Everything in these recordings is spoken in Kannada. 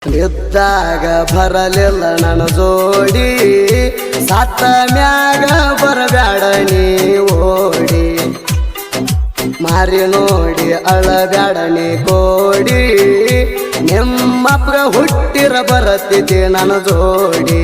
ಇದ್ದಾಗ ಬರಲಿಲ್ಲ ನನ್ನ ಜೋಡಿ ಸತ್ತ ಮ್ಯಾಗ ಬರಬ್ಯಾಡ ನೀ ಓಡಿ ಮಾರಿ ನೋಡಿ ಅಳಬ್ಯಾಡ ನೀ ಕೋಡಿ ನಿಮ್ಮಪ್ಪ ಹುಟ್ಟಿರ ಬರತ್ತಿದ್ದೆ ನನ್ನ ಜೋಡಿ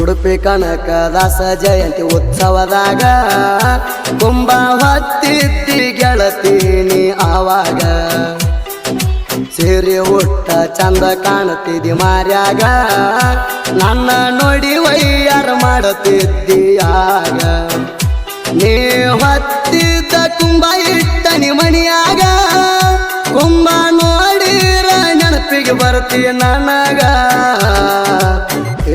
ಉಡುಪಿ ಕನಕದಾಸ ಜಯಂತಿ ಉತ್ಸವದಾಗ ಕುಂಭ ಹೊತ್ತಿದ್ದಿ ಗೆಳತೀನಿ ಆವಾಗ ಸೀರೆ ಉಟ್ಟ ಚಂದ ಕಾಣುತ್ತಿದ್ದಿ ಮಾರ್ಯಾಗ ನನ್ನ ನೋಡಿ ವೈಯಾರ ಮಾಡುತ್ತಿದ್ದೀಯಾಗ ನೀ ಹೊತ್ತಿದ್ದ ಕುಂಭ ಇಟ್ಟನಿ ಮಣಿಯಾಗ ಕುಂಭ ನೋಡಿರ ನೆನಪಿಗೆ ಬರ್ತೀಯ ನನಗ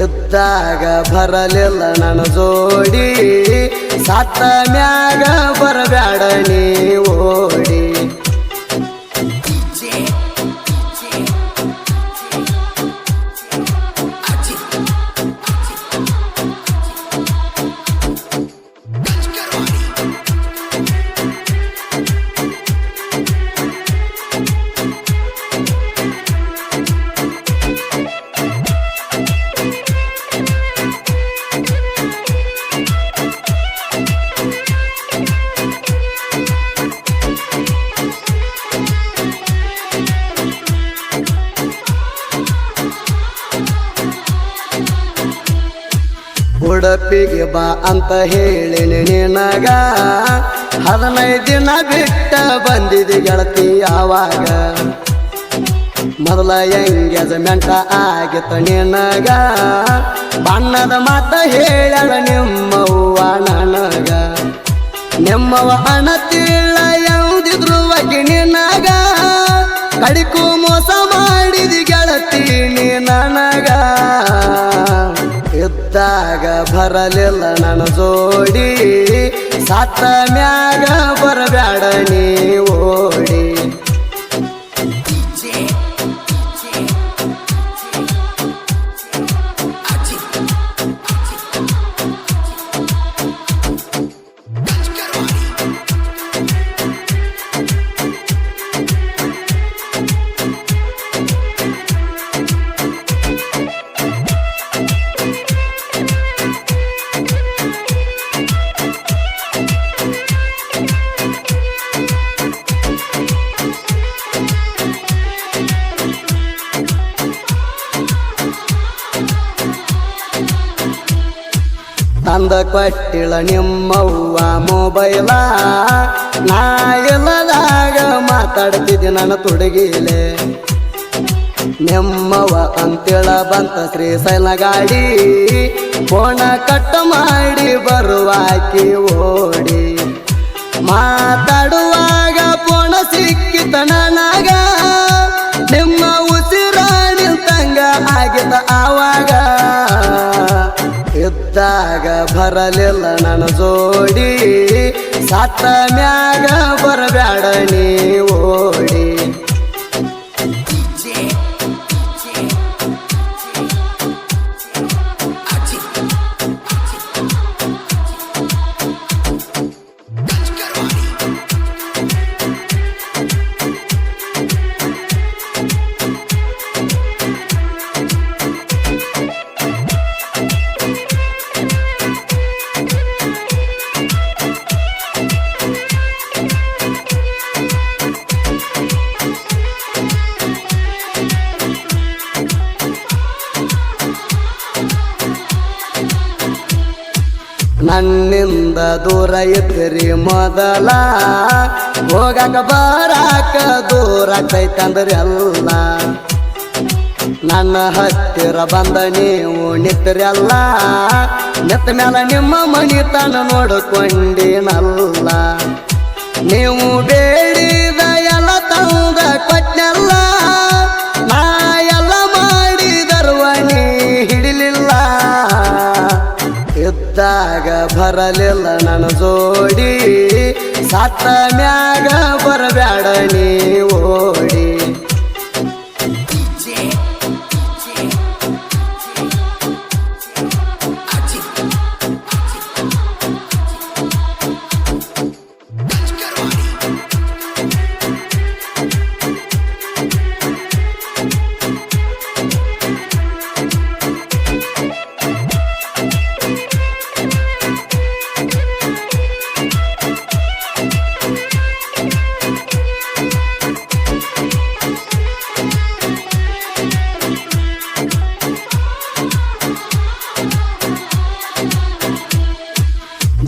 ಇದ್ದಾಗ ಬರಲಿಲ್ಲ ನನ್ನ ಜೋಡಿ ಸತ್ತ ಮ್ಯಾಗ ಬರಬ್ಯಾಡ ನೀ ಓಡಿ ಉಡುಪಿಗೆ ಬಾ ಅಂತ ಹೇಳಿನಿ ನಿನಗ 15 ದಿನ ಬಿಟ್ಟ ಬಂದಿದೆ ಗೆಳತಿ ಆವಾಗ ಮೊದಲ ಎಂಗೇಜ್ಮೆಂಟ್ ಆಗಿತ್ತು ನಿನಗ ಬಣ್ಣದ ಮಾತ ಹೇಳ್ಯಾಳ ನಿಮ್ಮವ್ವ ನನಗ ನಿಮ್ಮವ ಅಣತಿಲ್ಲ ಯಾವುದಿದ್ರು ಬಗ್ಗೆ ನಿನಗ ಕಡಿಕು ಮೋಸ ಮಾಡಿದಿ ಗೆಳತಿ ನೀ ನನಗ ಇದ್ದಾಗ ಬರಲಿಲ್ಲ ನನ್ನ ಜೋಡಿ ಸತ್ತ ಮ್ಯಾಗ ಬರಬ್ಯಾಡ ನೀ ಓಡಿ ತಂದ ಕೊಟ್ಟಿಳ ನಿಮ್ಮವ್ವ ಮೊಬೈಲ ನಾ ಇಲ್ಲದಾಗ ಮಾತಾಡ್ತಿದ್ದೆ ನನ್ನ ತುಡುಗಿಲೆ ನಿಮ್ಮವ್ವ ಅಂತೇಳ ಬಂತ ಶ್ರೀಶೈಲ ಗಾಡಿ ಫೋನ ಕಟ್ ಮಾಡಿ ಬರುವಾಕಿ ಓಡಿ ಮಾತಾಡುವಾಗ ಫೋನ ಸಿಕ್ಕಿತ ನನಗ ನಿಮ್ಮ ಉಸಿರ ನಿಂತಂಗ ಆಗಿತ ಆವಾಗ ಇದ್ದಾಗ ಬರಲಿಲ್ಲ ನನ್ನ ಜೋಡಿ ಸತ್ತ ಮ್ಯಾಗ ಬರಬ್ಯಾಡ ನೀ ಓಡಿ ನನ್ನಿಂದ ದೂರ ಇದ್ರಿ ಮೊದಲ ಹೋಗಾಕ ಬರಾಕ ದೂರ ಆಗ್ತೈತಂದ್ರೆ ಅಲ್ಲ ನನ್ನ ಹತ್ತಿರ ಬಂದ ನೀವು ನಿಂತರಲ್ಲ, ನಿಂತ ಮ್ಯಾಲ ನಿಮ್ಮ ಮನಿತನ ನೋಡಿಕೊಂಡಿನಲ್ಲ. ನೀವು ಬೇಡಿದ ಎಲ್ಲ ತಂದ ಕೊಟ್ನೆಲ್ಲ, ನಾ ಎಲ್ಲ ಮಾಡಿದರ್ವಣಿ ಹಿಡಿಲಿಲ್ಲ. ಇದ್ದಾಗ ಬರಲಿಲ್ಲ ನನ್ನ ಜೋಡಿ, ಸತ್ತ ಮ್ಯಾಗ ಬರಬ್ಯಾಡ ನೀ ಓಡಿ.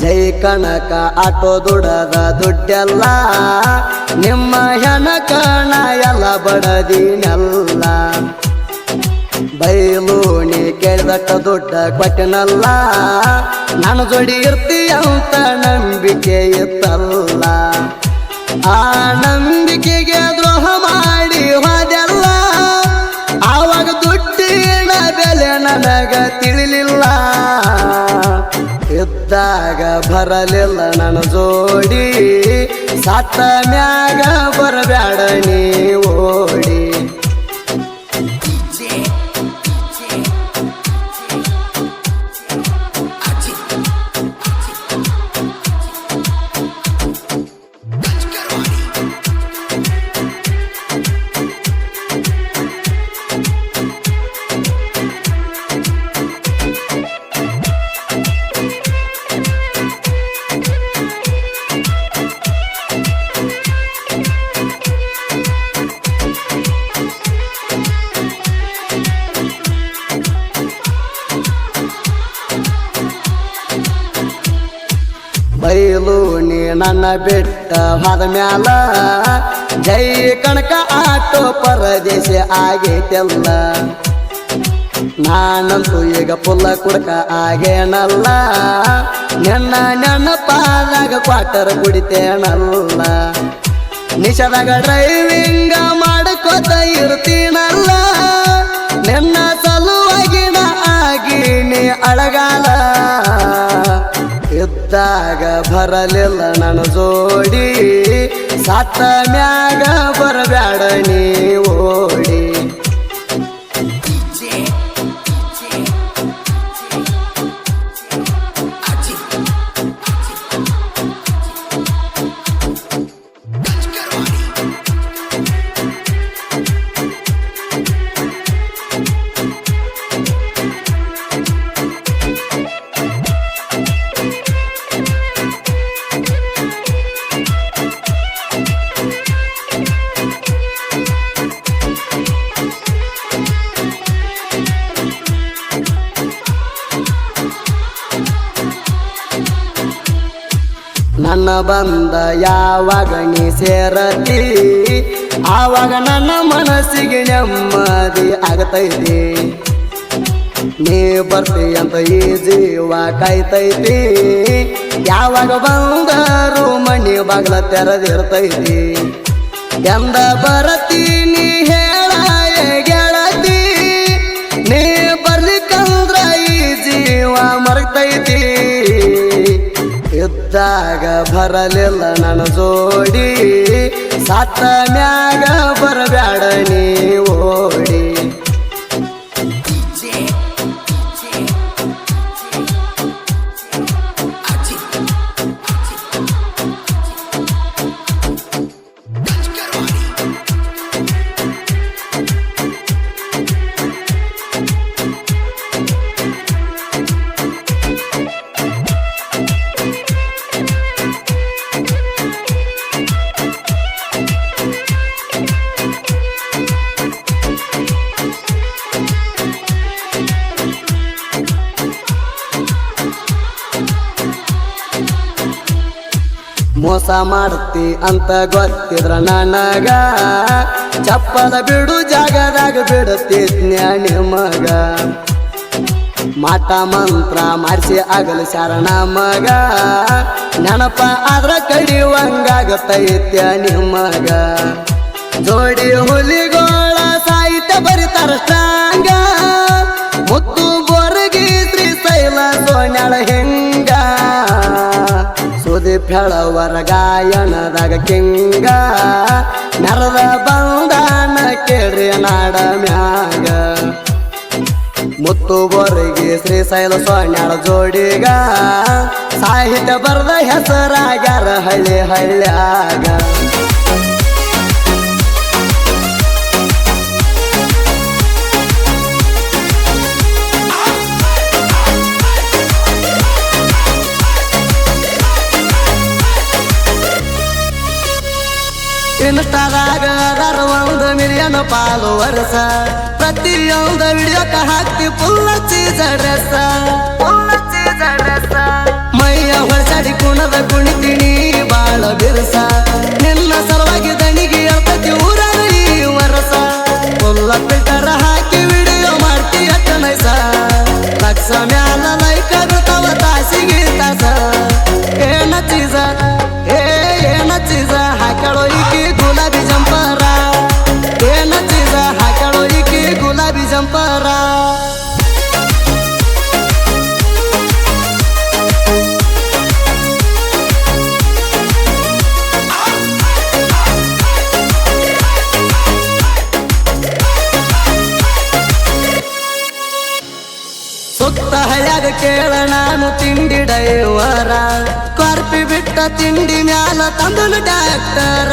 ಜೈ ಕನಕ ಆಟೋ ದುಡದ ದುಡ್ಡೆಲ್ಲ, ನಿಮ್ಮ ಹೆಣಕಣ ಎಲ್ಲ ಬಡದಿನೆಲ್ಲ. ಬೈಲೂಣಿ ಕೇಳಿದಟ್ಟ ದುಡ್ಡ ಕೊಟ್ಟನಲ್ಲ, ನಾನು ಜೋಡಿ ಇರ್ತೀಯಂತ ನಂಬಿಕೆ ಇತ್ತಲ್ಲ. ಆ ನಂಬಿಕೆಗೆ ದ್ರೋಹ ಮಾಡಿ ಹೋದೆಲ್ಲ, ಆವಾಗ ದುಡ್ಡಿನ ಬೆಲೆ ನನಗ ತಿಳಿಲಿಲ್ಲ. ಇದ್ದಾಗ ಬರಲಿಲ್ಲ ನನ್ನ ಜೋಡಿ, ಸತ್ತ ಮ್ಯಾಗ ಬರಬ್ಯಾಡ ನೀ ಓಡಿ. ಬೈಲೂಣಿ ನನ್ನ ಬಿಟ್ಟ ಹೋದ ಮ್ಯಾಲ, ಜೈ ಕಣಕ ಆಟೋ ಪರದೇಶ ಆಗೈತೆಲ್ಲ. ನಾನಂತೂ ಈಗ ಪುಲ್ಲ ಕುಡ್ಕ ಆಗೇನಲ್ಲ, ನನ್ನ ನೆನಪಾದಾಗ ಕ್ವಾಟರ್ ಕುಡಿತೇನಲ್ಲ. ನಿಶದಾಗ ಡ್ರೈವಿಂಗ ಮಾಡ್ಕೋತ ಇರ್ತೀನಲ್ಲ, ನಿನ್ನ ಸಲುವಾಗಿನ ಆಗೀನಿ ಅಳಗಾಲ. ಇದ್ದಾಗ ಬರಲಿಲ್ಲ ನನ್ನ ಜೋಡಿ, ಸತ್ತ ಮ್ಯಾಗ ಬರಬ್ಯಾಡ ನೀ ಓಡಿ. ನನ್ನ ಬಂದ ಯಾವಾಗ ನೀ ಸೇರತಿ, ಆವಾಗ ನನ್ನ ಮನಸ್ಸಿಗೆ ನೆಮ್ಮದಿ ಆಗತೈತಿ. ನೀ ಬರ್ತಿ ಅಂತ ಈ ಜೀವ ಕಾಯ್ತೈತಿ, ಯಾವಾಗ ಬಂದರು ಮನಿ ಬಾಗ್ಲ ತೆರೆದಿರ್ತೈತಿ. ಎಂದ ಬರತೀನಿ ಹೇಳ ಗೆಳತಿ, ನೀ ಬರ್ಲಿಕ್ಕಂದ್ರ ಈ ಜೀವ ಮರತೈತಿ. ಇದ್ದಾಗ ಬರಲಿಲ್ಲ ನನ್ನ ಜೋಡಿ, ಸತ್ತ ಮ್ಯಾಗ ಬರಬ್ಯಾಡ ನೀ ಓಡಿ. ಮೋಸ ಮಾಡ್ತಿ ಅಂತ ಗೊತ್ತಿದ್ರ ನನಗ ಚಪ್ಪಲ ಬಿಡು ಜಾಗದಾಗ ಬಿಡುತ್ತಿದ್ನ್ಯ ನಿಮಗ ಮಾಟ ಮಂತ್ರ ಮಾಡಿಸಿ ಆಗಲು ಶರಣ ಮಗ ನೆನಪ ಆದ್ರ ಕಡಿಯುವಂಗಾಗತೈತ್ಯ ನಿಮಗ ಜೋಡಿ ಹುಲಿಗೋಳ ಸಾಹಿತ್ಯ ಬರಿತಾರ ಸ್ಟ್ರಾಂಗ ಮುತ್ತು ಬೋರ್ಗಿ ಶ್ರೀಶೈಲ ಸೋನ್ಯಾಳ ಹಿಂಗ ಸುದೀಪ್ ಹೇಳವರ ಗಾಯನದಾಗ ಕಿಂಗ ನೆರದ ಬಂದಾನ ಕೇಳ್ರಿ ನಾಡ ಮ್ಯಾಗ ಮುತ್ತು ಬೋರ್ಗಿ ಶ್ರೀಶೈಲ ಸೋನ್ಯಾಳ ಜೋಡಿಗ ಸಾಹಿತ್ಯ ಬರದ ಹೆಸರಾಗ್ಯಾರ ಹಳ್ಳಿ ಹಳ್ಳ್ಯಾಗ ಇನ್ಸ್ಟಾದಾಗ 1 ಮಿಲಿಯನ್ ಫಾಲೋವರ್ಸ ಪ್ರತಿಯೊಂದು ವಿಡಿಯೋಕ ಹಾಕ್ತಿ ಫುಲ್ ಚೀಸ ಡ್ರೆಸ್ ಮೈಯ ಹೊಳಸಾಡಿ ಕುಣದ ಕುಣಿತೀನಿ ಬಾಳ ಬಿರುಸ ನಿನ್ನ ಸಲುವಾಗಿ ದಣಿಗೆ ಹೇಳ್ತತಿ ಊರಾಗ ಈ ವರಸ ಫುಲ್ಲ ಫಿಲ್ಟರ್ ಹಾಕಿ ವಿಡಿಯೋ ಮಾಡ್ತಿ ಅಟ್ಟ ನೈಸ ಲಕ್ಷ ಮ್ಯಾಲ ಲೈಕ್ ಆಗುತ್ತವ ತಾಸಿಗೆ ತಾಸ ಏನ ಚೀಸ ಏನ ಚೀಸ ಹಾಕಳೋ ಈಕಿ ಗುಲಾಬಿ ಜಂಪರ ಏನ ಚೀಸ ಹಾಕಳೋ ಈಕಿ ಗುಲಾಬಿ ಜಂಪರ ಸುತ್ತ ಹಳ್ಯಾಗ ಕೇಳ ನಾನು ತಿಂಡಿ ಡೈವರ ಕಾರ್ಪಿ ಬಿಟ್ಟ ತಿಂಡಿ ಮ್ಯಾಲ ತಂದನು ಡಾಕ್ಟರ